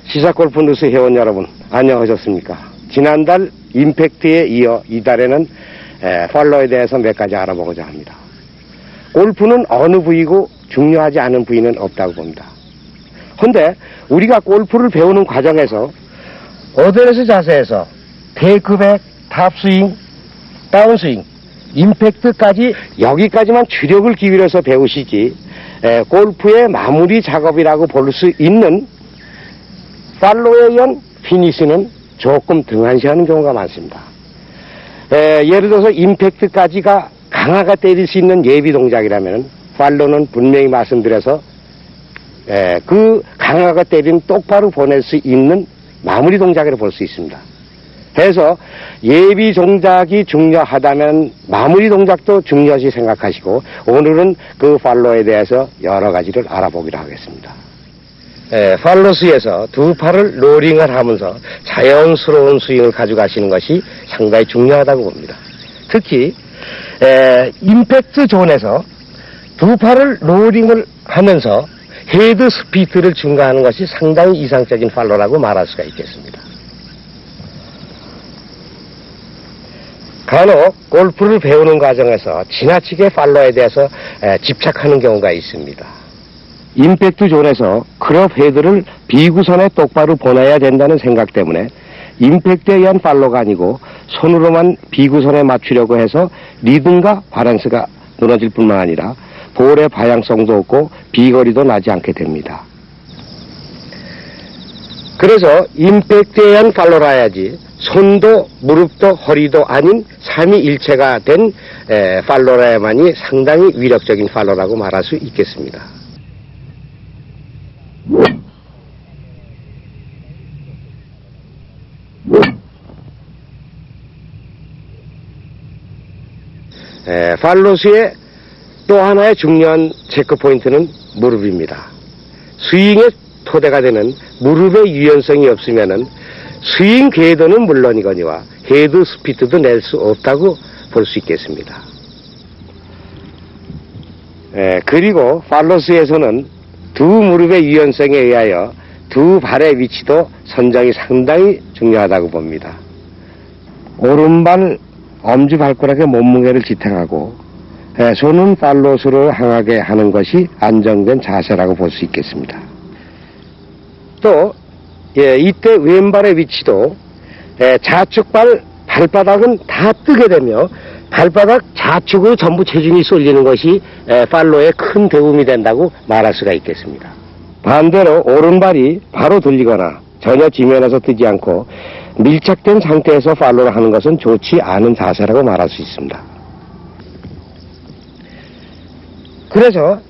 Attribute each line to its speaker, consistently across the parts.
Speaker 1: 시사골프 뉴스 회원 여러분, 안녕하셨습니까? 지난달 임팩트에 이어 이달에는 팔로에 대해서 몇 가지 알아보고자 합니다. 골프는 어느 부위고 중요하지 않은 부위는 없다고 봅니다. 그런데 우리가 골프를 배우는 과정에서 어드레스 자세에서 테이크백, 탑스윙, 다운스윙, 임팩트까지 여기까지만 주력을 기울여서 배우시지 골프의 마무리 작업이라고 볼 수 있는 팔로에 의한 피니시는 조금 등한시하는 경우가 많습니다. 예를 들어서 임팩트까지가 강하게 때릴 수 있는 예비 동작이라면 팔로는 분명히 말씀드려서 그 강하게 때린 똑바로 보낼 수 있는 마무리 동작이라고 볼 수 있습니다. 그래서 예비 동작이 중요하다면 마무리 동작도 중요시 생각하시고 오늘은 그 팔로에 대해서 여러 가지를 알아보기로 하겠습니다. 팔로스에서 두 팔을 로링을 하면서 자연스러운 스윙을 가져가시는 것이 상당히 중요하다고 봅니다. 특히 임팩트 존에서 두 팔을 로링을 하면서 헤드 스피드를 증가하는 것이 상당히 이상적인 팔로라고 말할 수가 있겠습니다. 간혹 골프를 배우는 과정에서 지나치게 팔로에 대해서 집착하는 경우가 있습니다. 임팩트 존에서 클럽 헤드를 비구선에 똑바로 보내야 된다는 생각 때문에 임팩트에 의한 팔로가 아니고 손으로만 비구선에 맞추려고 해서 리듬과 밸런스가 무너질 뿐만 아니라 볼의 방향성도 없고 비거리도 나지 않게 됩니다. 그래서 임팩트에 의한 팔로라 해야지 손도 무릎도 허리도 아닌 삼위일체가 된 팔로라야만이 상당히 위력적인 팔로라고 말할 수 있겠습니다. 팔로스의 또 하나의 중요한 체크포인트는 무릎입니다. 스윙의 토대가 되는 무릎의 유연성이 없으면은 스윙 궤도는 물론이거니와 헤드 스피드도 낼 수 없다고 볼 수 있겠습니다. 그리고 팔로스에서는 두 무릎의 유연성에 의하여 두 발의 위치도 선정이 상당히 중요하다고 봅니다. 오른발 엄지발가락의 몸무게를 지탱하고 손은 팔로스를 향하게 하는 것이 안정된 자세라고 볼 수 있겠습니다. 또 이때 왼발의 위치도 좌측발 발바닥은 다 뜨게 되며 발바닥 좌측으로 전부 체중이 쏠리는 것이 팔로에 큰 도움이 된다고 말할 수가 있겠습니다. 반대로 오른발이 바로 들리거나 전혀 지면에서 뜨지 않고 밀착된 상태에서 팔로를 하는 것은 좋지 않은 자세라고 말할 수 있습니다. 그래서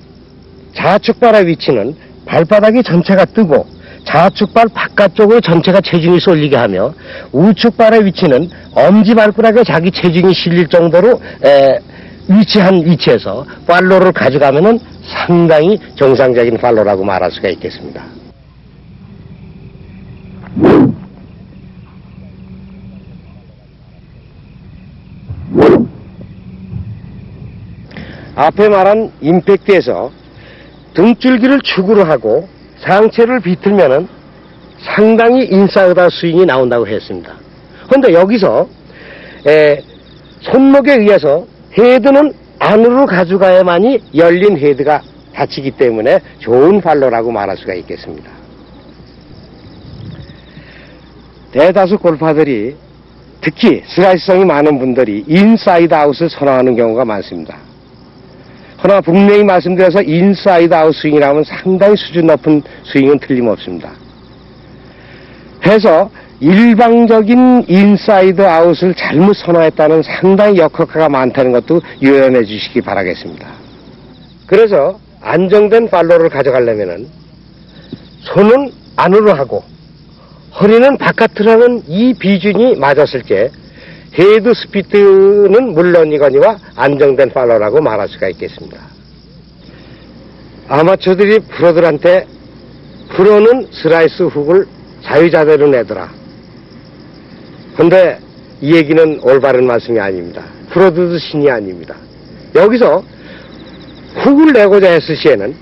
Speaker 1: 좌측발의 위치는 발바닥이 전체가 뜨고 좌측발 바깥쪽으로 전체가 체중이 쏠리게 하며 우측발의 위치는 엄지발가락에 자기 체중이 실릴 정도로 위치한 위치에서 팔로를 가져가면은 상당히 정상적인 팔로라고 말할 수가 있겠습니다. 앞에 말한 임팩트에서 등줄기를 축으로 하고 상체를 비틀면은 상당히 인사이드 스윙이 나온다고 했습니다. 그런데 여기서 손목에 의해서 헤드는 안으로 가져가야만이 열린 헤드가 닫히기 때문에 좋은 팔로라고 말할 수가 있겠습니다. 대다수 골퍼들이 특히 슬라이스성이 많은 분들이 인사이드 아웃을 선호하는 경우가 많습니다. 그러나 분명히 말씀드려서 인사이드 아웃 스윙이라면 상당히 수준 높은 스윙은 틀림없습니다. 해서 일방적인 인사이드 아웃을 잘못 선호했다는 상당히 역효과가 많다는 것도 유념해 주시기 바라겠습니다. 그래서 안정된 팔로를 가져가려면은 손은 안으로 하고 허리는 바깥으로 하는 이 비중이 맞았을 때 헤드 스피드는 물론이거니와 안정된 팔로라고 말할 수가 있겠습니다. 아마추어들이 프로들한테 프로는 슬라이스 훅을 자유자재로 내더라. 근데 이 얘기는 올바른 말씀이 아닙니다. 프로들도 신이 아닙니다. 여기서 훅을 내고자 했을 시에는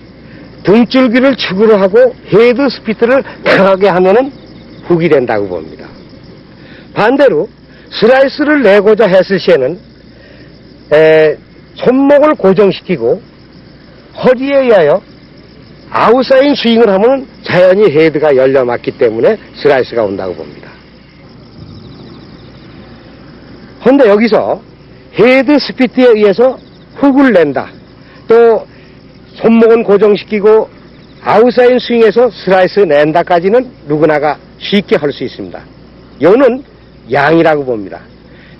Speaker 1: 등줄기를 축으로 하고 헤드 스피트를 강하게 하면은 훅이 된다고 봅니다. 반대로 슬라이스를 내고자 했을 시에는 손목을 고정시키고 허리에 의하여 아웃사인 스윙을 하면 자연히 헤드가 열려 맞기 때문에 슬라이스가 온다고 봅니다. 그런데 여기서 헤드 스피트에 의해서 훅을 낸다. 또 손목은 고정시키고 아웃사인 스윙에서 슬라이스 낸다까지는 누구나가 쉽게 할 수 있습니다. 요는 양이라고 봅니다.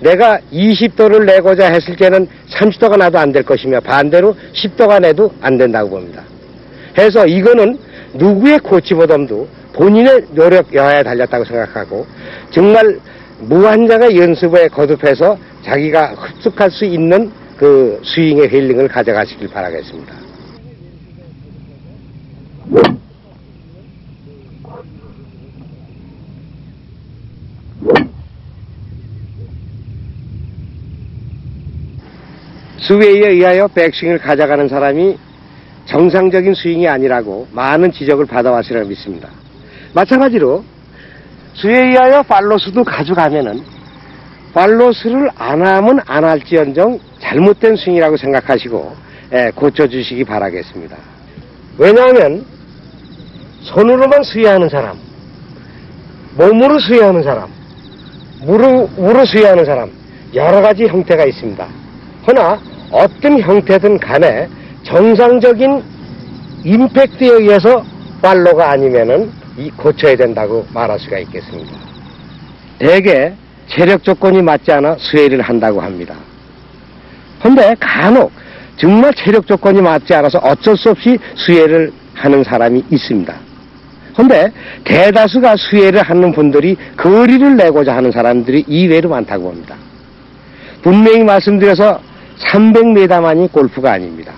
Speaker 1: 내가 20도를 내고자 했을 때는 30도가 나도 안 될 것이며 반대로 10도가 내도 안 된다고 봅니다. 해서 이거는 누구의 코치보다도 본인의 노력 여하에 달렸다고 생각하고 정말 무한자가 연습에 거듭해서 자기가 흡수할 수 있는 그 스윙의 힐링을 가져가시길 바라겠습니다. 스웨이에 의하여 백스윙을 가져가는 사람이 정상적인 스윙이 아니라고 많은 지적을 받아왔으리라 믿습니다. 마찬가지로 스웨이에 의하여 팔로스도 가져가면은 팔로스를 안 하면 안 할지언정 잘못된 스윙이라고 생각하시고 고쳐주시기 바라겠습니다. 왜냐하면 손으로만 스윙하는 사람, 몸으로 스윙하는 사람, 무로 스윙하는 사람 여러 가지 형태가 있습니다. 그러나 어떤 형태든 간에 정상적인 임팩트에 의해서 팔로가 아니면은 고쳐야 된다고 말할 수가 있겠습니다. 대개 체력 조건이 맞지 않아 스웨이를 한다고 합니다. 그런데 간혹 정말 체력 조건이 맞지 않아서 어쩔 수 없이 스웨이를 하는 사람이 있습니다. 그런데 대다수가 스웨이를 하는 분들이 거리를 내고자 하는 사람들이 이외로 많다고 봅니다. 분명히 말씀드려서 300m만이 골프가 아닙니다.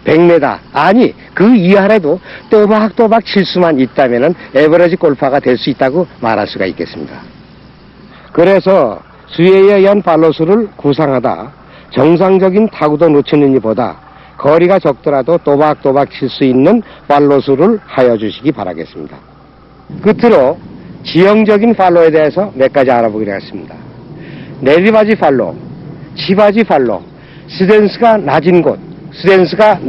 Speaker 1: 100m, 아니 그 이하라도 또박또박 칠 수만 있다면 에버리지 골퍼가 될 수 있다고 말할 수가 있겠습니다. 그래서 스웨이에 의한 팔로스를 구상하다 정상적인 타구도 놓치는 이보다 거리가 적더라도 또박또박 칠 수 있는 팔로스를 하여 주시기 바라겠습니다. 끝으로 지형적인 팔로에 대해서 몇 가지 알아보기로 했습니다. 내리바지 팔로, 치바지 팔로, 스탠스가 낮은 곳, 스탠스가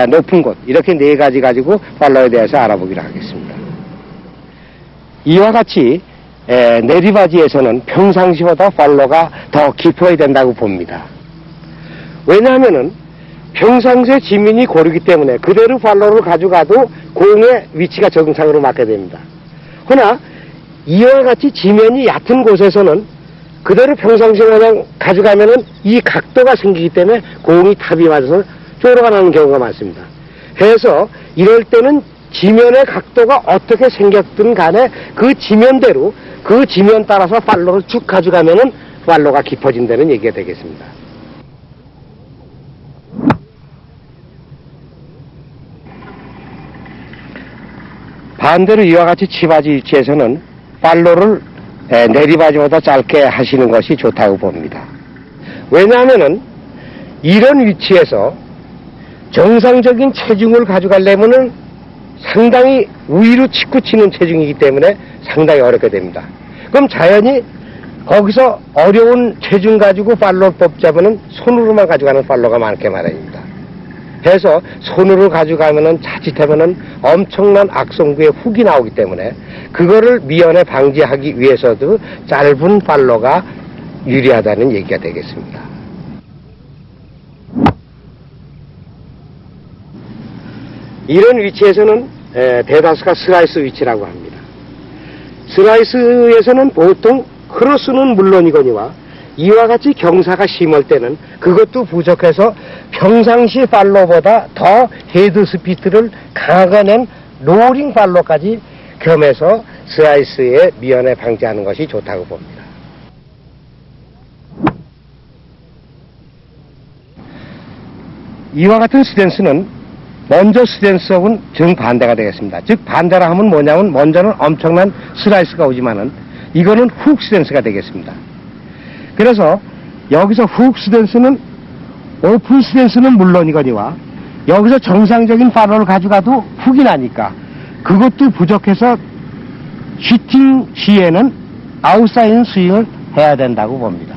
Speaker 1: 높은 곳, 이렇게 네 가지 가지고 팔로에 대해서 알아보기로 하겠습니다. 이와 같이 내리바지에서는 평상시보다 팔로가 더 깊어야 된다고 봅니다. 왜냐하면은 평상시에 지면이 고르기 때문에 그대로 팔로를 가져가도 공의 위치가 정상으로 맞게 됩니다. 그러나 이와 같이 지면이 얕은 곳에서는 그대로 평상시에 그냥 가져가면은 이 각도가 생기기 때문에 공이 탑이 맞아서 쪼로가 나는 경우가 많습니다. 그래서 이럴 때는 지면의 각도가 어떻게 생겼든 간에 그 지면대로 그 지면 따라서 팔로를 쭉 가져가면은 팔로가 깊어진다는 얘기가 되겠습니다. 반대로 이와 같이 치바지 위치에서는 팔로를 내리바지보다 짧게 하시는 것이 좋다고 봅니다. 왜냐하면은 이런 위치에서 정상적인 체중을 가져가려면은 상당히 위로 치고 치는 체중이기 때문에 상당히 어렵게 됩니다. 그럼 자연히 거기서 어려운 체중 가지고 팔로 뽑자면은 손으로만 가져가는 팔로가 많게 마련입니다. 해서 손으로 가져가면은 자칫하면은 엄청난 악성구의 훅이 나오기 때문에 그거를 미연에 방지하기 위해서도 짧은 팔로가 유리하다는 얘기가 되겠습니다. 이런 위치에서는 대다수가 슬라이스 위치라고 합니다. 슬라이스에서는 보통 크로스는 물론이거니와 이와 같이 경사가 심할 때는 그것도 부족해서 평상시 팔로보다 더 헤드 스피드를 강하게 낸 롤링 팔로까지 겸해서 슬라이스의 미연에 방지하는 것이 좋다고 봅니다. 이와 같은 스탠스는 먼저 스탠스하고는 정반대가 되겠습니다. 즉 반대라 하면 뭐냐면 먼저는 엄청난 슬라이스가 오지만은 이거는 훅 스탠스가 되겠습니다. 그래서 여기서 훅 스탠스는 오픈 스탠스는 물론이거니와 여기서 정상적인 팔로를 가져가도 훅이 나니까 그것도 부족해서 슈팅 시에는 아웃사이드 스윙을 해야 된다고 봅니다.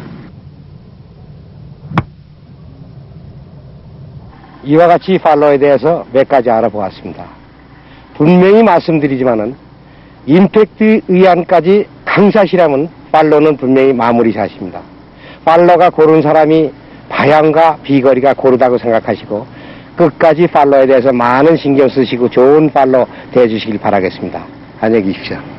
Speaker 1: 이와 같이 팔로에 대해서 몇 가지 알아보았습니다. 분명히 말씀드리지만은 임팩트 의안까지 강샷이라면 팔로는 분명히 마무리샷입니다. 팔로가 고른 사람이 방향과 비거리가 고르다고 생각하시고 끝까지 팔로에 대해서 많은 신경 쓰시고 좋은 팔로 대해주시길 바라겠습니다. 안녕히 계십시오.